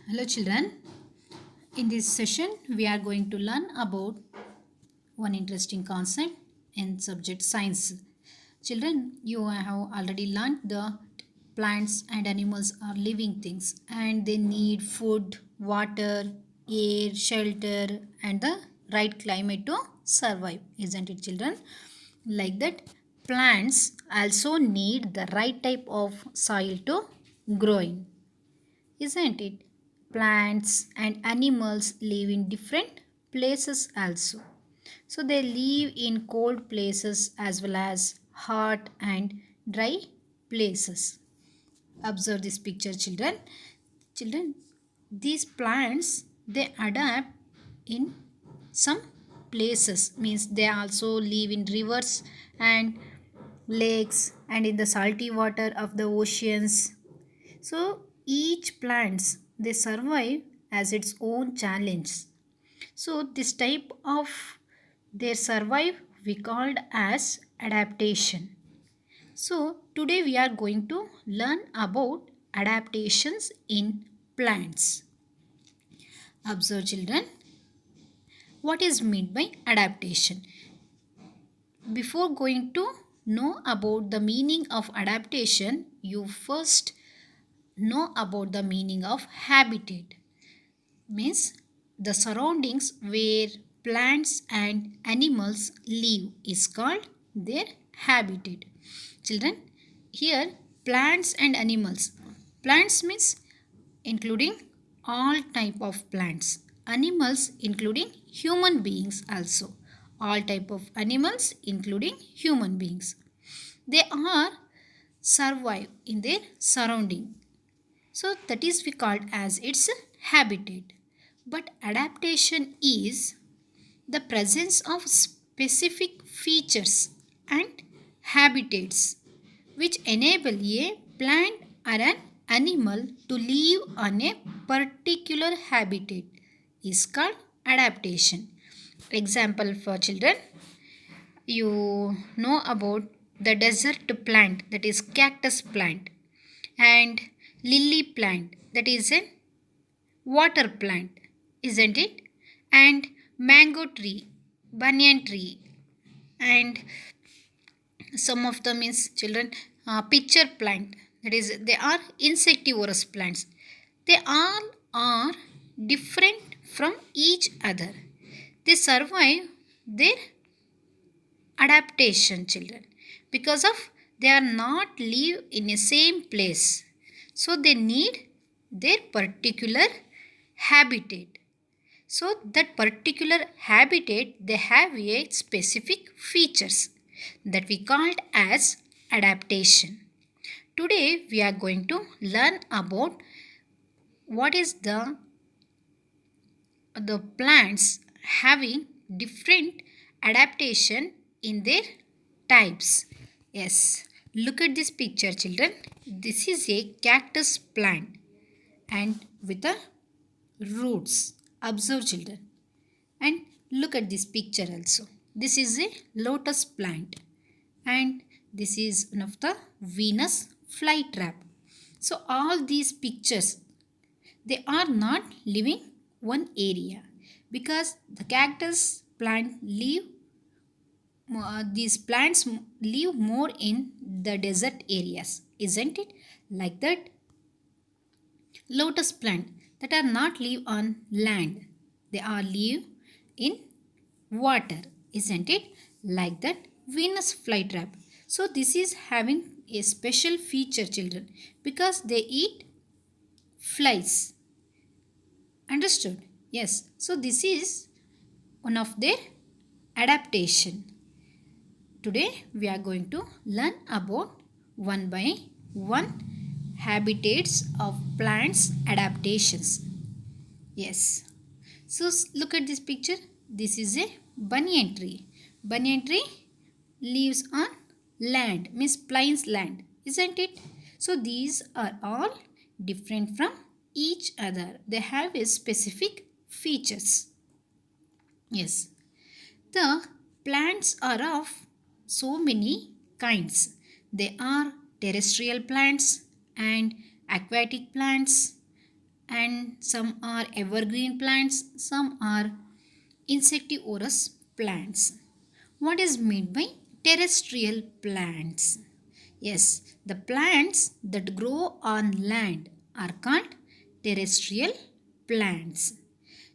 Hello children. In this session we are going to learn about one interesting concept in subject science. Children, you have already learned the plants and animals are living things and they need food, water, air, shelter and the right climate to survive, isn't it children? Like that, plants also need the right type of soil to grow in, isn't it? Plants and animals live in different places also. So they live in cold places as well as hot and dry places. Observe this picture, children. Children, these plants they adapt in some places, means they also live in rivers and lakes and in the salty water of the oceans. So each plants they survive as its own challenge. So this type of their survive we called as adaptation. So today we are going to learn about adaptations in plants. Observe children, what is meant by adaptation? Before going to know about the meaning of adaptation, you first know about the meaning of habitat, means the surroundings where plants and animals live is called their habitat. Children, here plants and animals, plants means including all type of plants, animals including human beings also, all type of animals including human beings, they are survive in their surrounding, so that is we called as its habitat. But adaptation is the presence of specific features and habitats which enable a plant or an animal to live on a particular habitat is called adaptation. Example for children, you know about the desert plant, that is cactus plant, and lily plant, that is a water plant, isn't it? And mango tree, banyan tree, and some of them is children pitcher plant, that is they are insectivorous plants. They all are different from each other. They survive their adaptation, children, because of they are not live in a same place, so they need their particular habitat. So that particular habitat they have a specific features that we called as adaptation. Today we are going to learn about what is the plants having different adaptation in their types. Yes, look at this picture, children. This is a cactus plant and with the roots. Observe, children, and look at this picture also. This is a lotus plant and this is one of the Venus flytrap. So all these pictures they are not living one area, because the cactus plant live these plants live more in the desert areas, isn't it? Like that, lotus plant that are not live on land, they are live in water, isn't it? Like that, Venus flytrap. So this is having a special feature, children, because they eat flies. Understood? Yes. So this is one of their adaptation. Today we are going to learn about one by one habitats of plants adaptations. Yes. So look at this picture. This is a banyan tree. Banyan tree lives on land, means plains land, isn't it? So these are all different from each other. They have a specific features. Yes. The plants are of so many kinds. They are terrestrial plants and aquatic plants and some are evergreen plants, some are insectivorous plants. What is meant by terrestrial plants? Yes, the plants that grow on land are called terrestrial plants.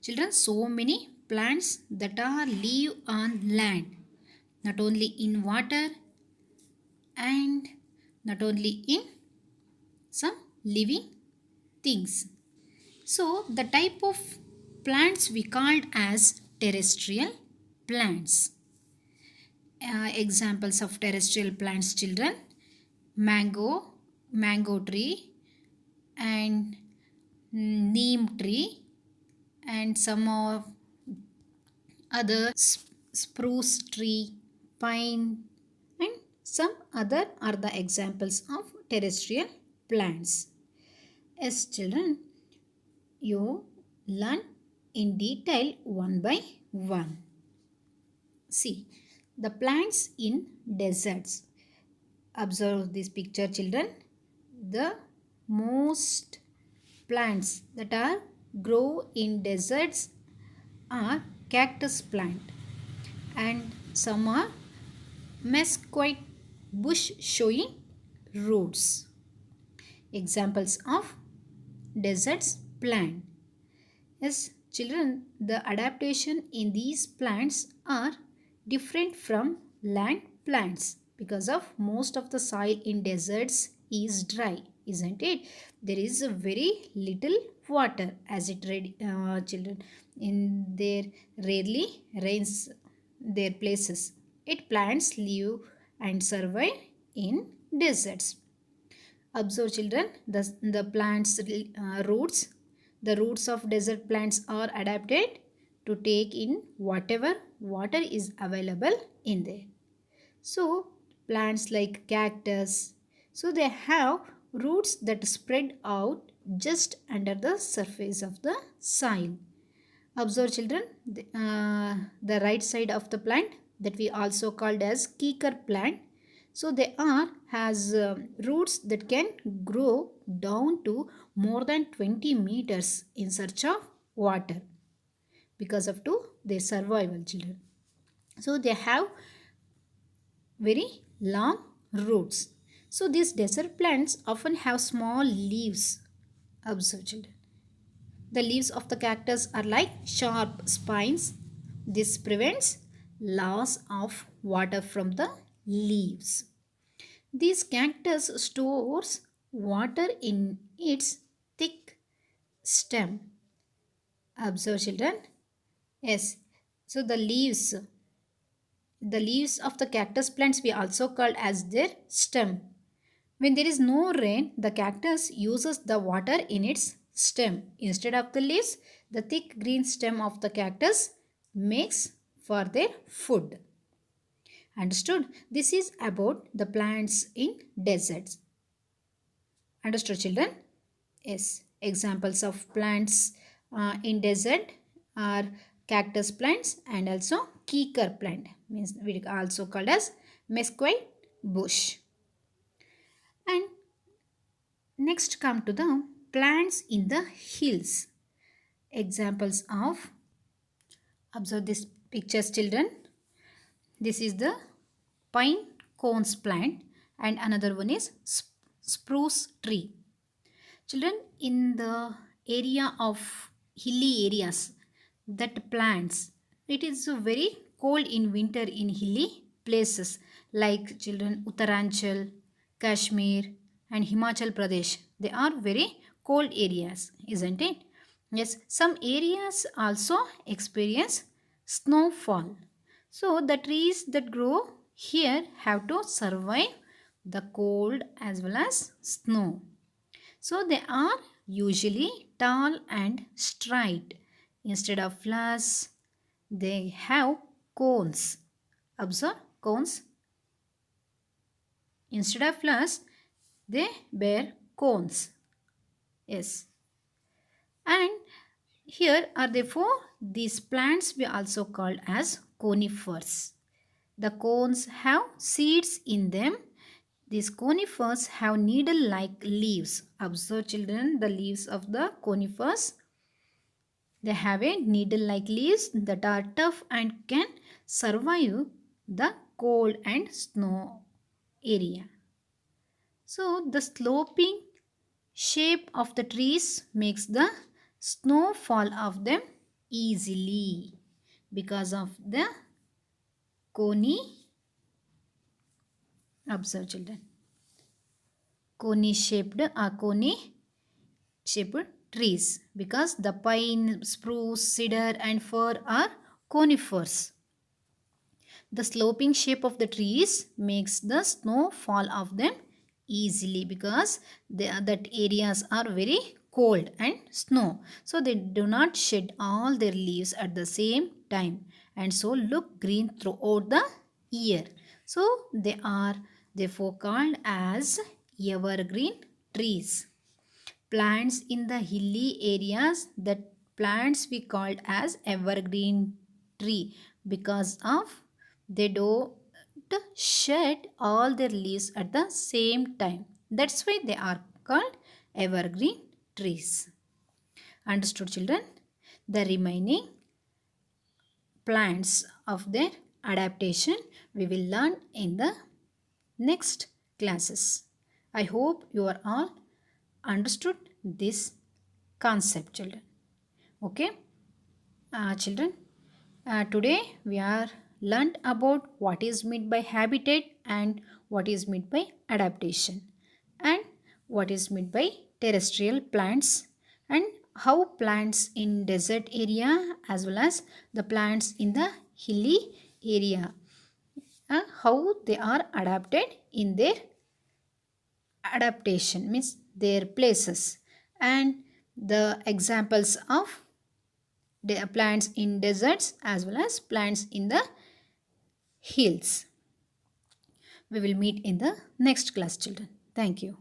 Children, so many plants that are live on land, not only in water and not only in some living things. So, the type of plants we called as terrestrial plants. Examples of terrestrial plants, children: mango tree, and neem tree, and some of other spruce tree, pine, and some other are the examples of terrestrial plants. As children, you learn in detail one by one. See, the plants in deserts. Observe this picture, children. The most plants that are grow in deserts are cactus plant, and some are mesquite bush showing roots. Examples of deserts plant. Yes, children, the adaptation in these plants are different from land plants because of most of the soil in deserts is dry, isn't it? There is a very little water as it children in their rarely rains their places. It plants live and survive in deserts. Observe, children, the plant's roots. The roots of desert plants are adapted to take in whatever water is available in there. So, plants like cactus, so they have roots that spread out just under the surface of the soil. Observe, children, the right side of the plant that we also called as kikar plant. So they are has roots that can grow down to more than 20 meters in search of water because of to their survival, children. So they have very long roots. So these desert plants often have small leaves. Observe, children. The leaves of the cactus are like sharp spines. This prevents loss of water from the leaves. This cactus stores water in its thick stem. Observe, children. Yes. So the leaves of the cactus plants we also called as their stem. When there is no rain, the cactus uses the water in its stem. Instead of the leaves, the thick green stem of the cactus makes for their food. Understood? This is about the plants in deserts. Understood, children? Yes. Examples of plants in desert are cactus plants and also kikar plant. Means we also called as mesquite bush. And next come to the plants in the hills. Examples of, observe this pictures, children. This is the pine cones plant and another one is spruce tree. Children, in the area of hilly areas that plants, it is very cold in winter in hilly places like, children, Uttaranchal, Kashmir and Himachal Pradesh. They are very cold areas, isn't it? Yes, some areas also experience snowfall. So the trees that grow here have to survive the cold as well as snow. So they are usually tall and straight. Instead of flowers, they have cones. Observe cones. Instead of flowers, they bear cones. Yes. And here are therefore these plants we also called as conifers. The cones have seeds in them. These conifers have needle-like leaves. Observe children the leaves of the conifers. They have a needle-like leaves that are tough and can survive the cold and snow area. So the sloping shape of the trees makes the snow fall off them easily because of the coney. Observe children. Coney shaped trees because the pine, spruce, cedar and fir are conifers. The sloping shape of the trees makes the snow fall off them easily because that areas are very cold and snow. So they do not shed all their leaves at the same time and so look green throughout the year. So they are therefore called as evergreen trees. Plants in the hilly areas, that plants we called as evergreen tree because of they don't shed all their leaves at the same time. That's why they are called evergreen trees. Understood children? The remaining plants of their adaptation we will learn in the next classes. I hope you are all understood this concept children. Okay children, today we are learned about what is meant by habitat and what is meant by adaptation and what is meant by terrestrial plants and how plants in desert area as well as the plants in the hilly area how they are adapted in their adaptation means their places and the examples of the plants in deserts as well as plants in the hills. We will meet in the next class children. Thank you.